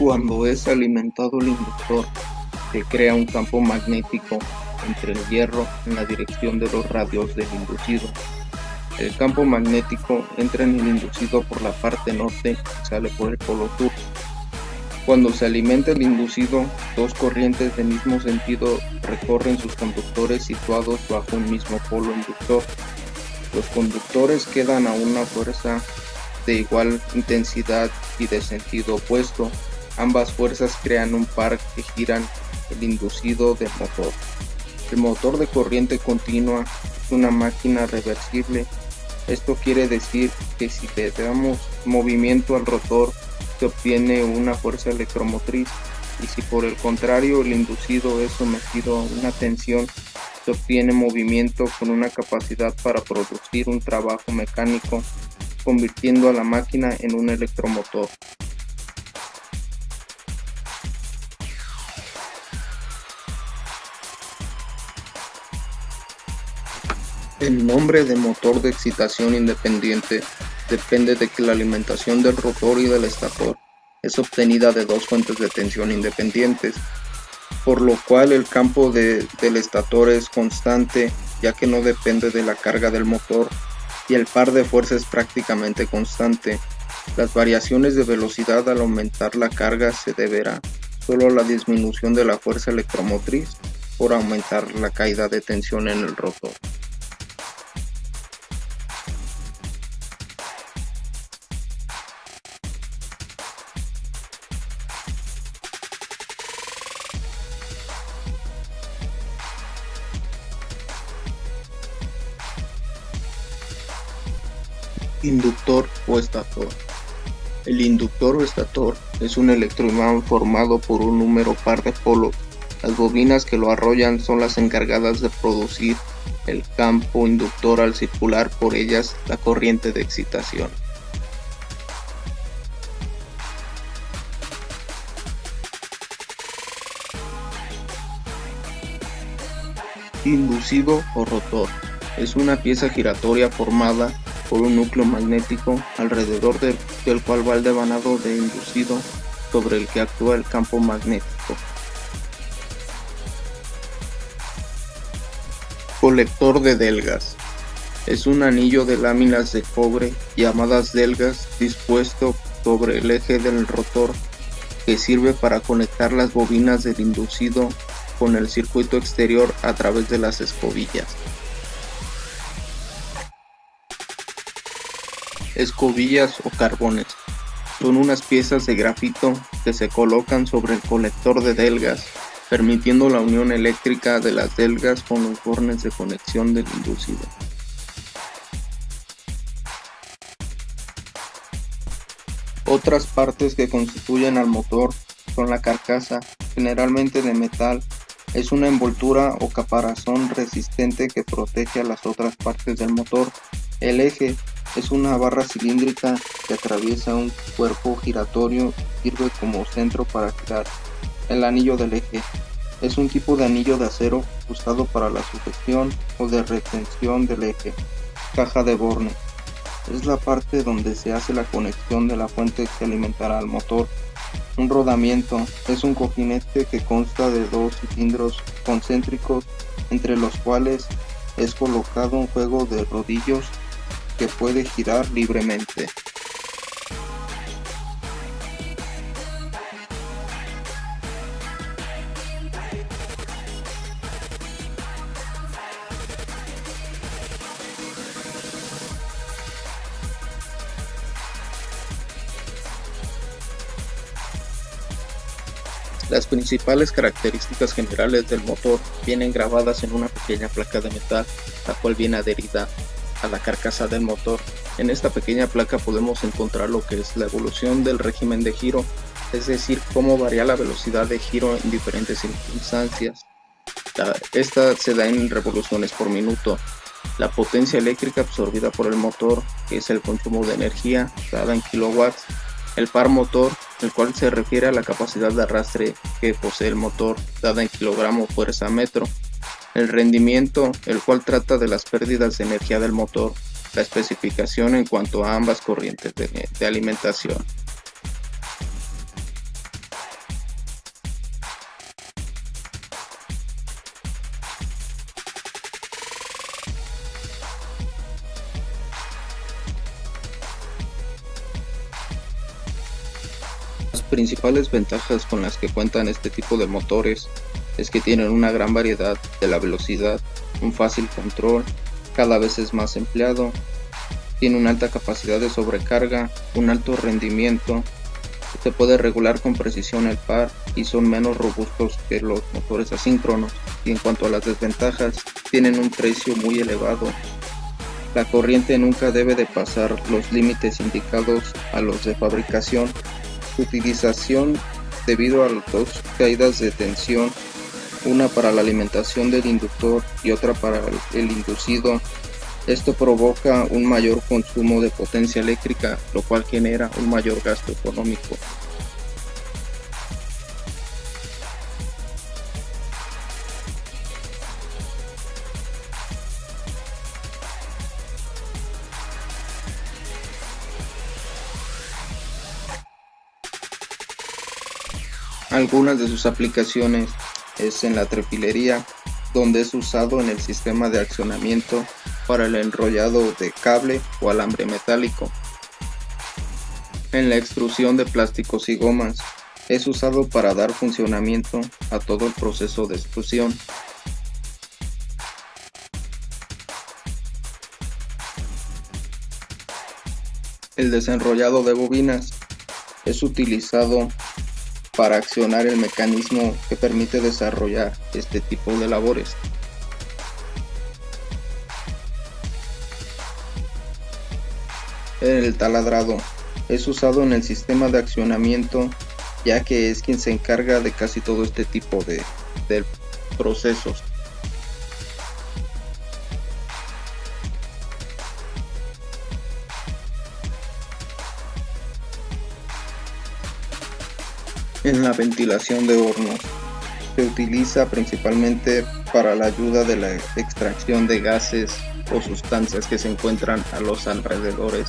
Cuando es alimentado el inductor, se crea un campo magnético entre el hierro en la dirección de los radios del inducido. El campo magnético entra en el inducido por la parte norte y sale por el polo sur. Cuando se alimenta el inducido, dos corrientes de mismo sentido recorren sus conductores situados bajo un mismo polo inductor. Los conductores quedan a una fuerza de igual intensidad y de sentido opuesto. Ambas fuerzas crean un par que giran el inducido del motor. El motor de corriente continua es una máquina reversible. Esto quiere decir que si le damos movimiento al rotor, se obtiene una fuerza electromotriz, y si por el contrario el inducido es sometido a una tensión, se obtiene movimiento con una capacidad para producir un trabajo mecánico, convirtiendo a la máquina en un electromotor. El nombre de motor de excitación independiente depende de que la alimentación del rotor y del estator es obtenida de dos fuentes de tensión independientes, por lo cual el campo del estator es constante, ya que no depende de la carga del motor, y el par de fuerza es prácticamente constante. Las variaciones de velocidad al aumentar la carga se deberá solo a la disminución de la fuerza electromotriz por aumentar la caída de tensión en el rotor. Inductor o estator. El inductor o estator es un electroimán formado por un número par de polos. Las bobinas que lo arrollan son las encargadas de producir el campo inductor al circular por ellas la corriente de excitación. Inducido o rotor es una pieza giratoria formada por un núcleo magnético alrededor del cual va el devanado de inducido sobre el que actúa el campo magnético. Colector de delgas es un anillo de láminas de cobre llamadas delgas dispuesto sobre el eje del rotor, que sirve para conectar las bobinas del inducido con el circuito exterior a través de las escobillas. Escobillas o carbones son unas piezas de grafito que se colocan sobre el colector de delgas, permitiendo la unión eléctrica de las delgas con los bornes de conexión del inducido. Otras partes que constituyen al motor son la carcasa, generalmente de metal. Es una envoltura o caparazón resistente que protege a las otras partes del motor. El eje es una barra cilíndrica que atraviesa un cuerpo giratorio y sirve como centro para girar. El anillo del eje es un tipo de anillo de acero usado para la sujeción o de retención del eje. Caja de borne es la parte donde se hace la conexión de la fuente que alimentará al motor. Un rodamiento es un cojinete que consta de dos cilindros concéntricos entre los cuales es colocado un juego de rodillos que puede girar libremente. Las principales características generales del motor vienen grabadas en una pequeña placa de metal, la cual viene adherida a la carcasa del motor. En esta pequeña placa podemos encontrar lo que es la evolución del régimen de giro, es decir, cómo varía la velocidad de giro en diferentes circunstancias. Esta se da en revoluciones por minuto. La potencia eléctrica absorbida por el motor, que es el consumo de energía dada en kilowatts. El par motor, el cual se refiere a la capacidad de arrastre que posee el motor dada en kilogramo fuerza metro. El rendimiento, el cual trata de las pérdidas de energía del motor. La especificación en cuanto a ambas corrientes de alimentación. Principales ventajas con las que cuentan este tipo de motores es que tienen una gran variedad de la velocidad, un fácil control, cada vez es más empleado, tiene una alta capacidad de sobrecarga, un alto rendimiento, se puede regular con precisión el par y son menos robustos que los motores asíncronos. Y en cuanto a las desventajas, tienen un precio muy elevado. La corriente nunca debe de pasar los límites indicados a los de fabricación. Su utilización debido a las dos caídas de tensión, una para la alimentación del inductor y otra para el inducido. Esto provoca un mayor consumo de potencia eléctrica, lo cual genera un mayor gasto económico. Algunas de sus aplicaciones es en la trepilería, donde es usado en el sistema de accionamiento para el enrollado de cable o alambre metálico. En la extrusión de plásticos y gomas, es usado para dar funcionamiento a todo el proceso de extrusión. El desenrollado de bobinas es utilizado para accionar el mecanismo que permite desarrollar este tipo de labores. El taladrado es usado en el sistema de accionamiento, ya que es quien se encarga de casi todo este tipo de procesos. En la ventilación de hornos se utiliza principalmente para la ayuda de la extracción de gases o sustancias que se encuentran a los alrededores.